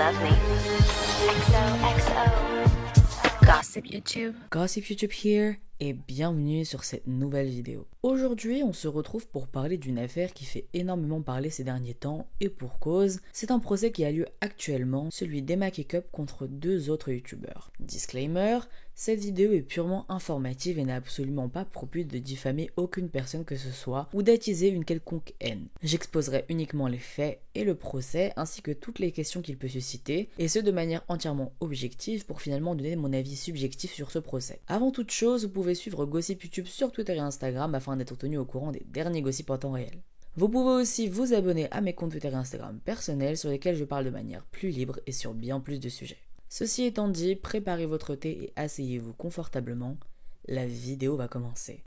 love me. XOXO. Gossip YouTube. Gossip YouTube here et bienvenue sur cette nouvelle vidéo. Aujourd'hui, on se retrouve pour parler d'une affaire qui fait énormément parler ces derniers temps et pour cause, c'est un procès qui a lieu actuellement, celui d'Emma Kekup contre deux autres youtubeurs. Disclaimer, cette vidéo est purement informative et n'a absolument pas pour but de diffamer aucune personne que ce soit ou d'attiser une quelconque haine. J'exposerai uniquement les faits et le procès ainsi que toutes les questions qu'il peut susciter et ce de manière entièrement objective pour finalement donner mon avis subjectif sur ce procès. Avant toute chose, vous pouvez suivre Gossip YouTube sur Twitter et Instagram afin d'être tenu au courant des derniers gossips en temps réel. Vous pouvez aussi vous abonner à mes comptes Twitter et Instagram personnels sur lesquels je parle de manière plus libre et sur bien plus de sujets. Ceci étant dit, préparez votre thé et asseyez-vous confortablement, la vidéo va commencer.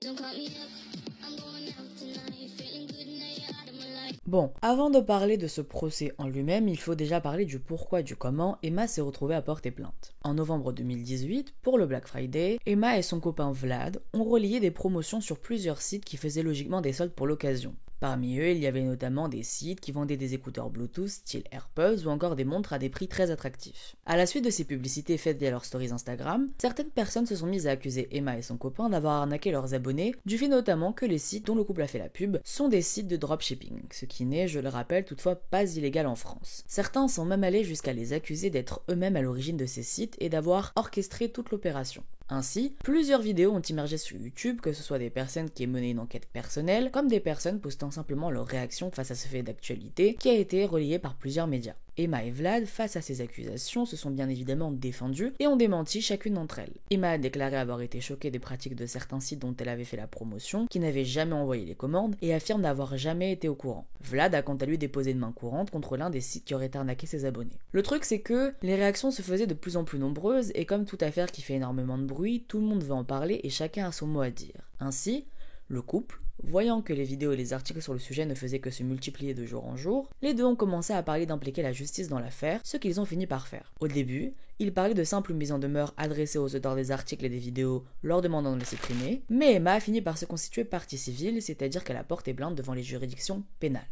Bon, avant de parler de ce procès en lui-même, il faut déjà parler du pourquoi et du comment Emma s'est retrouvée à porter plainte. En novembre 2018, pour le Black Friday, Emma et son copain Vlad ont relayé des promotions sur plusieurs sites qui faisaient logiquement des soldes pour l'occasion. Parmi eux, il y avait notamment des sites qui vendaient des écouteurs Bluetooth style AirPods ou encore des montres à des prix très attractifs. À la suite de ces publicités faites via leurs stories Instagram, certaines personnes se sont mises à accuser Emma et son copain d'avoir arnaqué leurs abonnés, du fait notamment que les sites dont le couple a fait la pub sont des sites de dropshipping, ce qui n'est, je le rappelle, toutefois pas illégal en France. Certains sont même allés jusqu'à les accuser d'être eux-mêmes à l'origine de ces sites et d'avoir orchestré toute l'opération. Ainsi, plusieurs vidéos ont émergé sur YouTube, que ce soit des personnes qui aient mené une enquête personnelle, comme des personnes postant simplement leur réaction face à ce fait d'actualité qui a été relayé par plusieurs médias. Emma et Vlad, face à ces accusations, se sont bien évidemment défendus et ont démenti chacune d'entre elles. Emma a déclaré avoir été choquée des pratiques de certains sites dont elle avait fait la promotion, qui n'avaient jamais envoyé les commandes, et affirme n'avoir jamais été au courant. Vlad a quant à lui déposé une main courante contre l'un des sites qui aurait arnaqué ses abonnés. Le truc c'est que les réactions se faisaient de plus en plus nombreuses, et comme toute affaire qui fait énormément de bruit, tout le monde veut en parler et chacun a son mot à dire. Ainsi, le couple, voyant que les vidéos et les articles sur le sujet ne faisaient que se multiplier de jour en jour, les deux ont commencé à parler d'impliquer la justice dans l'affaire, ce qu'ils ont fini par faire. Au début, ils parlaient de simples mises en demeure adressées aux auteurs des articles et des vidéos, leur demandant de les supprimer, mais Emma a fini par se constituer partie civile, c'est-à-dire qu'elle a porté plainte devant les juridictions pénales.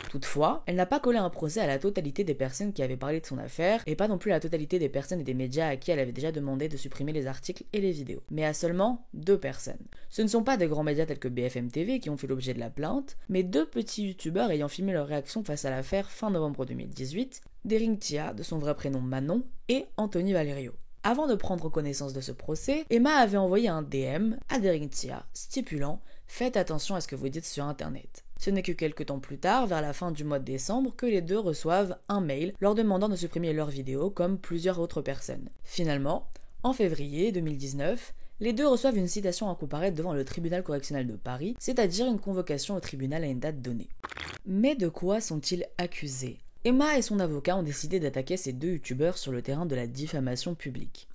Toutefois, elle n'a pas collé un procès à la totalité des personnes qui avaient parlé de son affaire, et pas non plus à la totalité des personnes et des médias à qui elle avait déjà demandé de supprimer les articles et les vidéos, mais à seulement 2 personnes. Ce ne sont pas des grands médias tels que BFM TV qui ont fait l'objet de la plainte, mais 2 petits youtubeurs ayant filmé leur réaction face à l'affaire fin novembre 2018, Daring Tia, de son vrai prénom Manon, et Anthony Valerio. Avant de prendre connaissance de ce procès, Emma avait envoyé un DM à Daring Tia stipulant « Faites attention à ce que vous dites sur internet ». Ce n'est que quelques temps plus tard, vers la fin du mois de décembre, que les deux reçoivent un mail leur demandant de supprimer leurs vidéos comme plusieurs autres personnes. Finalement, en février 2019, les deux reçoivent une citation à comparaître devant le tribunal correctionnel de Paris, c'est-à-dire une convocation au tribunal à une date donnée. Mais de quoi sont-ils accusés ? Emma et son avocat ont décidé d'attaquer ces deux youtubeurs sur le terrain de la diffamation publique.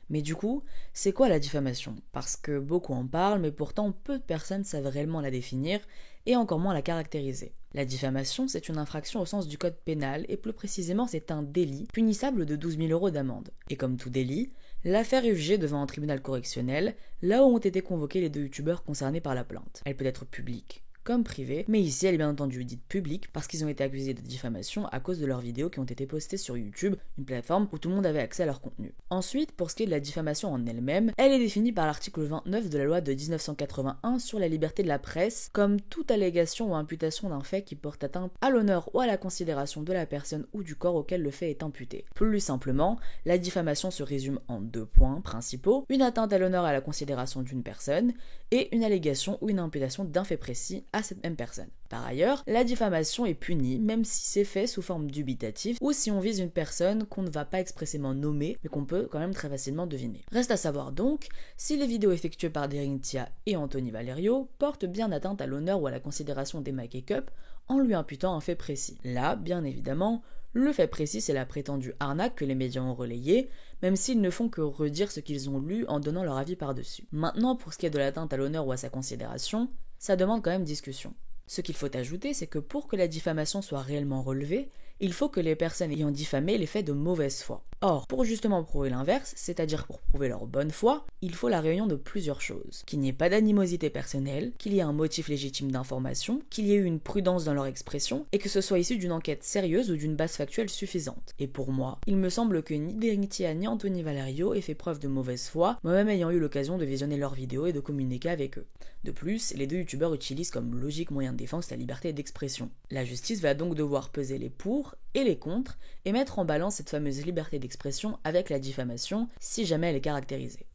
Mais du coup, c'est quoi la diffamation ? Parce que beaucoup en parlent, mais pourtant peu de personnes savent réellement la définir et encore moins la caractériser. La diffamation, c'est une infraction au sens du code pénal et plus précisément c'est un délit punissable de 12 000 € d'amende. Et comme tout délit, l'affaire est jugée devant un tribunal correctionnel, là où ont été convoqués les deux youtubeurs concernés par la plainte. Elle peut être publique comme privée, mais ici elle est bien entendu dite publique parce qu'ils ont été accusés de diffamation à cause de leurs vidéos qui ont été postées sur YouTube, une plateforme où tout le monde avait accès à leur contenu. Ensuite, pour ce qui est de la diffamation en elle-même, elle est définie par l'article 29 de la loi de 1981 sur la liberté de la presse comme toute allégation ou imputation d'un fait qui porte atteinte à l'honneur ou à la considération de la personne ou du corps auquel le fait est imputé. Plus simplement, la diffamation se résume en 2 points principaux, une atteinte à l'honneur et à la considération d'une personne et une allégation ou une imputation d'un fait précis à cette même personne. Par ailleurs, la diffamation est punie même si c'est fait sous forme dubitative ou si on vise une personne qu'on ne va pas expressément nommer mais qu'on peut quand même très facilement deviner. Reste à savoir donc si les vidéos effectuées par Daring Tia et Anthony Valerio portent bien atteinte à l'honneur ou à la considération d'Emma Kekup en lui imputant un fait précis. Là, bien évidemment, le fait précis, c'est la prétendue arnaque que les médias ont relayée, même s'ils ne font que redire ce qu'ils ont lu en donnant leur avis par-dessus. Maintenant, pour ce qui est de l'atteinte à l'honneur ou à sa considération, ça demande quand même discussion. Ce qu'il faut ajouter, c'est que pour que la diffamation soit réellement relevée, il faut que les personnes ayant diffamé les fassent de mauvaise foi. Or, pour justement prouver l'inverse, c'est-à-dire pour prouver leur bonne foi, il faut la réunion de plusieurs choses. Qu'il n'y ait pas d'animosité personnelle, qu'il y ait un motif légitime d'information, qu'il y ait eu une prudence dans leur expression, et que ce soit issu d'une enquête sérieuse ou d'une base factuelle suffisante. Et pour moi, il me semble que ni Derinthia ni Anthony Valerio aient fait preuve de mauvaise foi, moi-même ayant eu l'occasion de visionner leurs vidéos et de communiquer avec eux. De plus, les deux youtubeurs utilisent comme logique moyen de défense la liberté d'expression. La justice va donc devoir peser les pour et les contre et mettre en balance cette fameuse liberté d'expression avec la diffamation si jamais elle est caractérisée.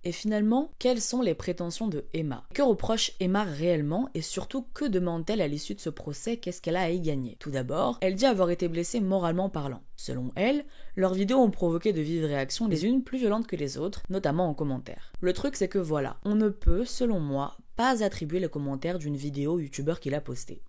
Et finalement, quelles sont les prétentions de Emma? Que reproche Emma réellement et surtout que demande-t-elle à l'issue de ce procès? Qu'est-ce qu'elle a à y gagner? Tout d'abord, elle dit avoir été blessée moralement parlant. Selon elle, leurs vidéos ont provoqué de vives réactions, les unes plus violentes que les autres, notamment en commentaire. Le truc c'est que voilà, on ne peut, selon moi, pas attribuer les commentaires d'une vidéo youtubeur qu'il a postée.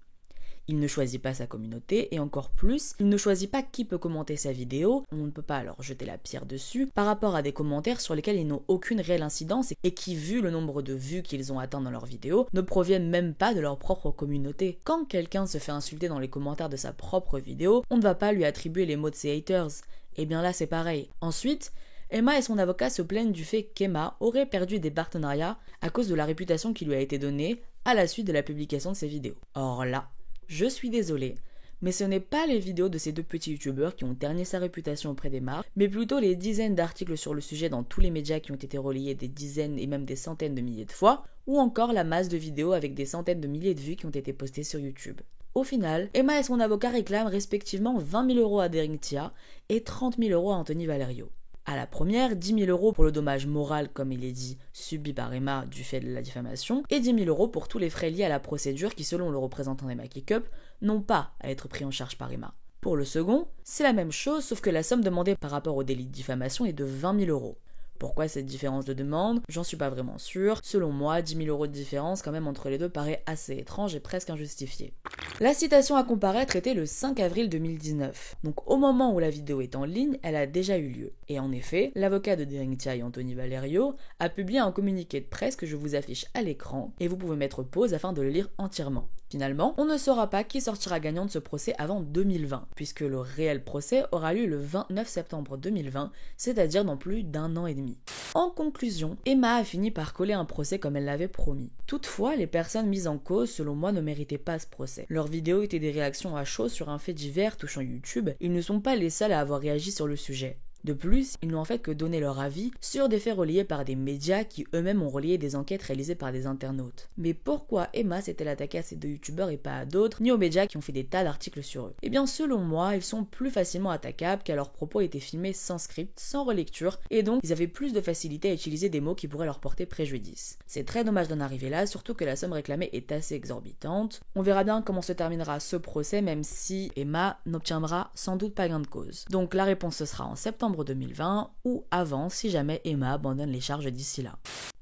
Il ne choisit pas sa communauté et encore plus, il ne choisit pas qui peut commenter sa vidéo, on ne peut pas alors jeter la pierre dessus par rapport à des commentaires sur lesquels ils n'ont aucune réelle incidence et qui, vu le nombre de vues qu'ils ont atteint dans leurs vidéos, ne proviennent même pas de leur propre communauté. Quand quelqu'un se fait insulter dans les commentaires de sa propre vidéo, on ne va pas lui attribuer les mots de ses haters. Et bien là c'est pareil. Ensuite, Emma et son avocat se plaignent du fait qu'Emma aurait perdu des partenariats à cause de la réputation qui lui a été donnée à la suite de la publication de ses vidéos. Or là, je suis désolée, mais ce n'est pas les vidéos de ces deux petits youtubeurs qui ont terni sa réputation auprès d'Emma, mais plutôt les dizaines d'articles sur le sujet dans tous les médias qui ont été relayés des dizaines et même des centaines de milliers de fois, ou encore la masse de vidéos avec des centaines de milliers de vues qui ont été postées sur YouTube. Au final, Emma et son avocat réclament respectivement 20 000 € à Derinthia et 30 000 € à Anthony Valerio. À la première, 10 000 € pour le dommage moral, comme il est dit, subi par Emma du fait de la diffamation, et 10 000 € pour tous les frais liés à la procédure qui, selon le représentant d'Emma Kikup, n'ont pas à être pris en charge par Emma. Pour le second, c'est la même chose, sauf que la somme demandée par rapport au délit de diffamation est de 20 000 €. Pourquoi cette différence de demande? J'en suis pas vraiment sûre. Selon moi, 10 000 € de différence quand même entre les deux paraît assez étrange et presque injustifiée. La citation à comparaître était le 5 avril 2019. Donc au moment où la vidéo est en ligne, elle a déjà eu lieu. Et en effet, l'avocat de Derinthia et Anthony Valerio a publié un communiqué de presse que je vous affiche à l'écran et vous pouvez mettre pause afin de le lire entièrement. Finalement, on ne saura pas qui sortira gagnant de ce procès avant 2020, puisque le réel procès aura lieu le 29 septembre 2020, c'est-à-dire dans plus d'1 an et demi. En conclusion, Emma a fini par coller un procès comme elle l'avait promis. Toutefois, les personnes mises en cause, selon moi, ne méritaient pas ce procès. Leurs vidéos étaient des réactions à chaud sur un fait divers touchant YouTube, ils ne sont pas les seuls à avoir réagi sur le sujet. De plus, ils n'ont en fait que donné leur avis sur des faits relayés par des médias qui eux-mêmes ont relayé des enquêtes réalisées par des internautes. Mais pourquoi Emma s'est-elle attaquée à ces deux youtubeurs et pas à d'autres, ni aux médias qui ont fait des tas d'articles sur eux? Eh bien selon moi, ils sont plus facilement attaquables car leurs propos étaient filmés sans script, sans relecture, et donc ils avaient plus de facilité à utiliser des mots qui pourraient leur porter préjudice. C'est très dommage d'en arriver là, surtout que la somme réclamée est assez exorbitante. On verra bien comment se terminera ce procès, même si Emma n'obtiendra sans doute pas gain de cause. Donc la réponse ce sera en septembre 2020 ou avant si jamais Emma abandonne les charges d'ici là.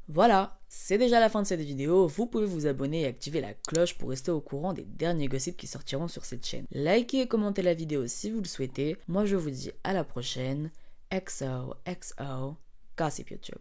Voilà, c'est déjà la fin de cette vidéo, vous pouvez vous abonner et activer la cloche pour rester au courant des derniers gossips qui sortiront sur cette chaîne. Likez et commentez la vidéo si vous le souhaitez, moi je vous dis à la prochaine, XOXO, Gossip YouTube.